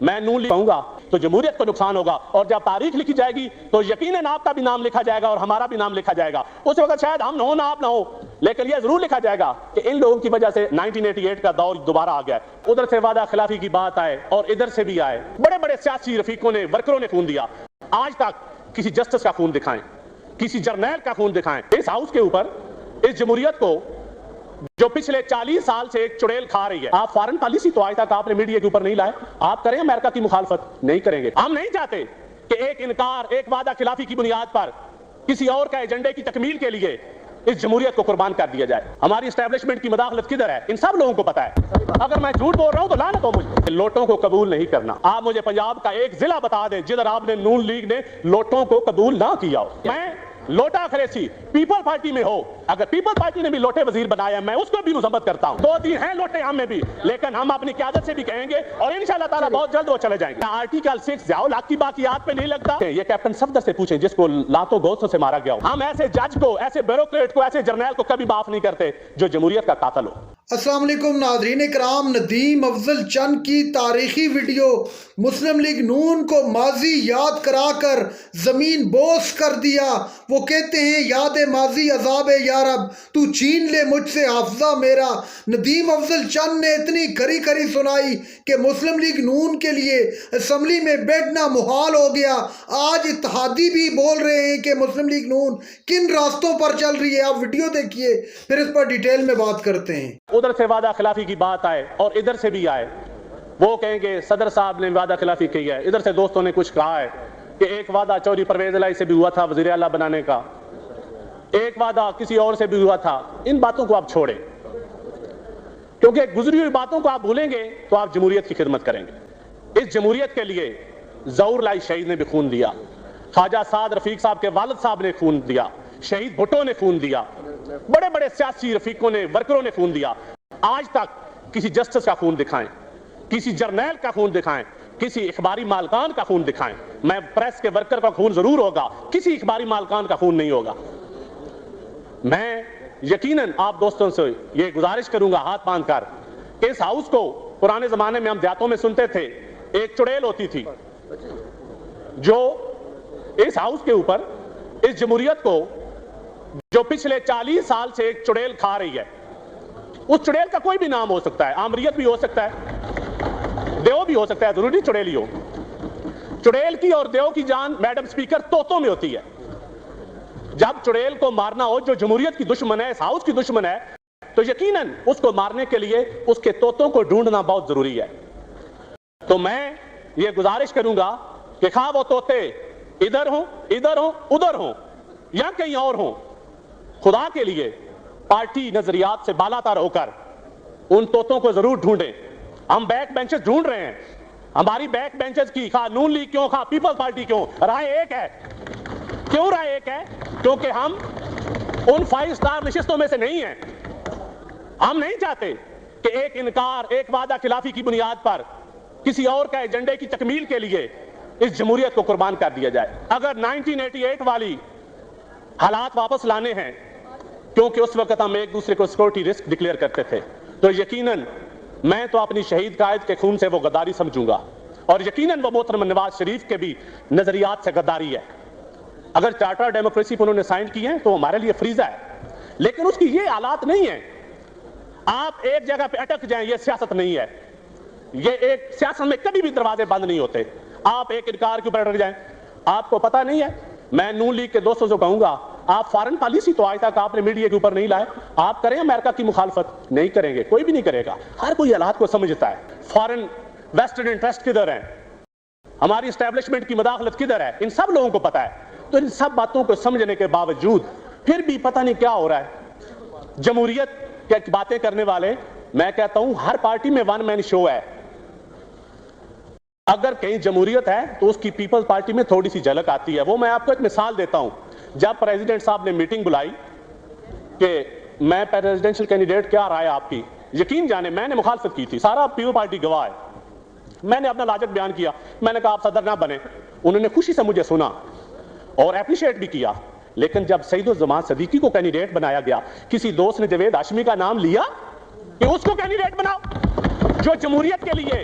میں نون لیگ کہوں گا تو جمہوریت کو نقصان ہوگا، اور جب تاریخ لکھی جائے گی تو یقیناً آپ کا بھی نام لکھا جائے گا اور ہمارا بھی نام لکھا جائے گا۔ اس وقت شاید ہم نہ ہوں نہ آپ نہ ہوں، لیکن یہ ضرور لکھا جائے گا کہ ان لوگوں کی وجہ سے 1988 کا دور دوبارہ آ گیا ہے۔ ادھر سے وعدہ خلافی کی بات آئے اور ادھر سے بھی آئے، بڑے بڑے سیاسی رفیقوں نے، ورکروں نے خون دیا۔ آج تک کسی جسٹس کا خون دکھائیں، کسی جرنیل کا خون دکھائیں۔ اس ہاؤس کے اوپر اس جمہوریت کو جو پچھلے 40 سال سے ایک چڑیل کھا رہی ہے۔ آپ فارن پالیسی تو آج تک آپ نے میڈیا کے اوپر نہیں لائے، آپ کریں امریکہ کی مخالفت نہیں کریں گے۔ ہم نہیں چاہتے کہ ایک انکار، ایک وعدہ خلافی کی بنیاد پر کسی اور کا ایجنڈے کی تکمیل کے لیے اس جمہوریت کو قربان کر دیا جائے۔ ہماری اسٹیبلشمنٹ کی مداخلت کدھر ہے ان سب لوگوں کو پتا ہے۔ اگر میں جھوٹ بول رہا ہوں تو لعنت ہو مجھے۔ لوٹوں کو قبول نہیں کرنا۔ آپ مجھے پنجاب کا ایک ضلع بتا دیں جدھر آپ نے نون لیگ نے لوٹوں کو قبول نہ کیا ہو۔ میں لوٹا خریسی پیپل پارٹی میں ہو، اگر پیپل پارٹی نے بھی لوٹے وزیر بنایا میں اس کو بھی مذمت کرتا ہوں۔ 2-3 ہیں لوٹے ہم میں بھی، لیکن ہم اپنی قیادت سے بھی کہیں گے اور انشاءاللہ تعالیٰ بہت جلد وہ چلے جائیں گے۔ آرٹیکل 6 ضیاء الحق کی باقیات پہ نہیں لگتا۔ یہ کیپٹن صفدر سے پوچھیں جس کو لاتوں گوشتوں سے مارا گیا ہو۔ ہم ایسے جج کو، ایسے بیوروکریٹ کو، ایسے جرنیل کو کبھی معاف نہیں کرتے جو جمہوریت کا قاتل ہو۔ السلام علیکم ناظرین کرام، ندیم افضل چند کی تاریخی ویڈیو مسلم لیگ نون کو ماضی یاد کرا کر زمین بوس کر دیا۔ وہ کہتے ہیں یاد ماضی عذاب یا رب، تو چھین لے مجھ سے حافظہ میرا۔ ندیم افضل چند نے اتنی کری کری سنائی کہ مسلم لیگ نون کے لیے اسمبلی میں بیٹھنا محال ہو گیا۔ آج اتحادی بھی بول رہے ہیں کہ مسلم لیگ نون کن راستوں پر چل رہی ہے۔ آپ ویڈیو دیکھیے پھر اس پر ڈیٹیل میں بات کرتے ہیں۔ ادھر سے وعدہ خلافی کی بات آئے اور ادھر سے بھی آئے، وہ کہیں گے صدر صاحب نے وعدہ خلافی کی ہے، ادھر سے دوستوں نے کچھ کہا ہے کہ ایک وعدہ چودھری پرویز الہی سے بھی ہوا تھا وزیر اعلیٰ بنانے کا، ایک وعدہ کسی اور سے بھی ہوا تھا۔ ان باتوں کو آپ چھوڑیں، کیونکہ گزری ہوئی باتوں کو آپ بھولیں گے تو آپ جمہوریت کی خدمت کریں گے۔ اس جمہوریت کے لیے ظہور الہی شہید نے بھی خون دیا، خواجہ سعد رفیق صاحب کے والد صاحب نے خون دیا، شہید بھٹو نے خون دیا، بڑے بڑے سیاسی رفیقوں نے، ورکروں نے خون دیا۔ آج تک کسی جسٹس کا خون دکھائیں، کسی جرنیل کا خون دکھائیں، کسی اخباری مالکان کا خون دکھائیں۔ میں پریس کے ورکر کا خون ضرور ہوگا، کسی اخباری مالکان کا خون نہیں ہوگا۔ میں یقیناً آپ دوستوں سے یہ گزارش کروں گا ہاتھ باندھ کر کہ اس ہاؤس کو پرانے زمانے میں ہم دیہاتوں میں سنتے تھے، ایک چڑیل ہوتی تھی جو اس ہاؤس کے اوپر اس جمہوریت کو جو پچھلے 40 سال سے ایک چڑیل کھا رہی ہے۔ اس چڑیل کا کوئی بھی نام ہو سکتا ہے، آمریت بھی ہو سکتا ہے، دیو بھی ہو سکتا ہے، ضروری چڑیل ہی ہو۔ چڑیل کی اور دیو کی جان میڈم سپیکر طوطوں میں ہوتی ہے۔ جب چڑیل کو مارنا ہو جو جمہوریت کی دشمن ہے، اس ہاؤس کی دشمن ہے، تو یقیناً اس کو مارنے کے لیے اس کے طوطوں کو ڈھونڈنا بہت ضروری ہے۔ تو میں یہ گزارش کروں گا کہ خواہ وہ طوطے ادھر ہوں، ادھر ہوں یا کہیں اور ہوں، خدا کے لیے پارٹی نظریات سے بالا تر ہو کر ان طوطوں کو ضرور ڈھونڈیں۔ ہم بیک بینچز ڈھونڈ رہے ہیں، ہماری بیک بینچز کی خواہ نون لیگ کیوں، خواہ پیپل پارٹی کیوں، رائے ایک ہے۔ کیوں رائے ایک ہے؟ کیونکہ ہم ان 5 سٹار نشستوں میں سے نہیں ہیں۔ ہم نہیں چاہتے کہ ایک انکار، ایک وعدہ خلافی کی بنیاد پر کسی اور کا ایجنڈے کی تکمیل کے لیے اس جمہوریت کو قربان کر دیا جائے۔ اگر 1988 والی حالات واپس لانے ہیں، کیونکہ اس وقت ہم ایک دوسرے کو سیکورٹی رسک ڈکلیئر کرتے تھے، تو یقیناً میں تو اپنی شہید قائد کے خون سے وہ غداری سمجھوں گا، اور یقیناً وہ محترم نواز شریف کے بھی نظریات سے غداری ہے۔ اگر چارٹر ڈیموکریسی پر انہوں نے سائن کی ہے تو ہمارے لیے فریضہ ہے، لیکن اس کی یہ حالات نہیں ہیں۔ آپ ایک جگہ پہ اٹک جائیں، یہ سیاست نہیں ہے۔ یہ ایک سیاست میں کبھی بھی دروازے بند نہیں ہوتے۔ آپ ایک انکار کے اوپر اٹک جائیں، آپ کو پتہ نہیں ہے۔ میں نون لیگ کے دوستوں سے کہوں گا آپ فارن پالیسی تو آج تک آپ نے میڈیا کے اوپر نہیں لائے، آپ کریں امریکہ کی مخالفت نہیں کریں گے، کوئی بھی نہیں کرے گا۔ ہر کوئی حالات کو سمجھتا ہے۔ فارن ویسٹرن انٹرسٹ کدھر ہیں، ہماری اسٹیبلشمنٹ کی مداخلت کدھر ہے، ان سب لوگوں کو پتہ ہے۔ تو ان سب باتوں کو سمجھنے کے باوجود پھر بھی پتہ نہیں کیا ہو رہا ہے۔ جمہوریت کی باتیں کرنے والے، میں کہتا ہوں ہر پارٹی میں ون مین شو ہے۔ اگر کہیں جمہوریت ہے تو اس کی پیپلز پارٹی میں تھوڑی سی جھلک آتی ہے۔ وہ میں آپ کو ایک مثال دیتا ہوں۔ جب پریزیڈنٹ صاحب نے میٹنگ بلائی کہ میں پریزیڈنشل کینڈیڈیٹ، کیا رائے آپ کی، یقین جانے میں نے مخالفت کی تھی، سارا پیپل پارٹی گواہ ہے۔ میں نے اپنا لاجک بیان کیا، میں نے کہا آپ صدر نہ بنے۔ انہوں نے خوشی سے مجھے سنا اور اپریشیٹ بھی کیا، لیکن جب سعید الزمان صدیقی کو کینڈیڈیٹ بنایا گیا، کسی دوست نے جاوید ہاشمی کا نام لیا کہ اس کو کینڈیڈیٹ بناؤ جو جمہوریت کے لیے۔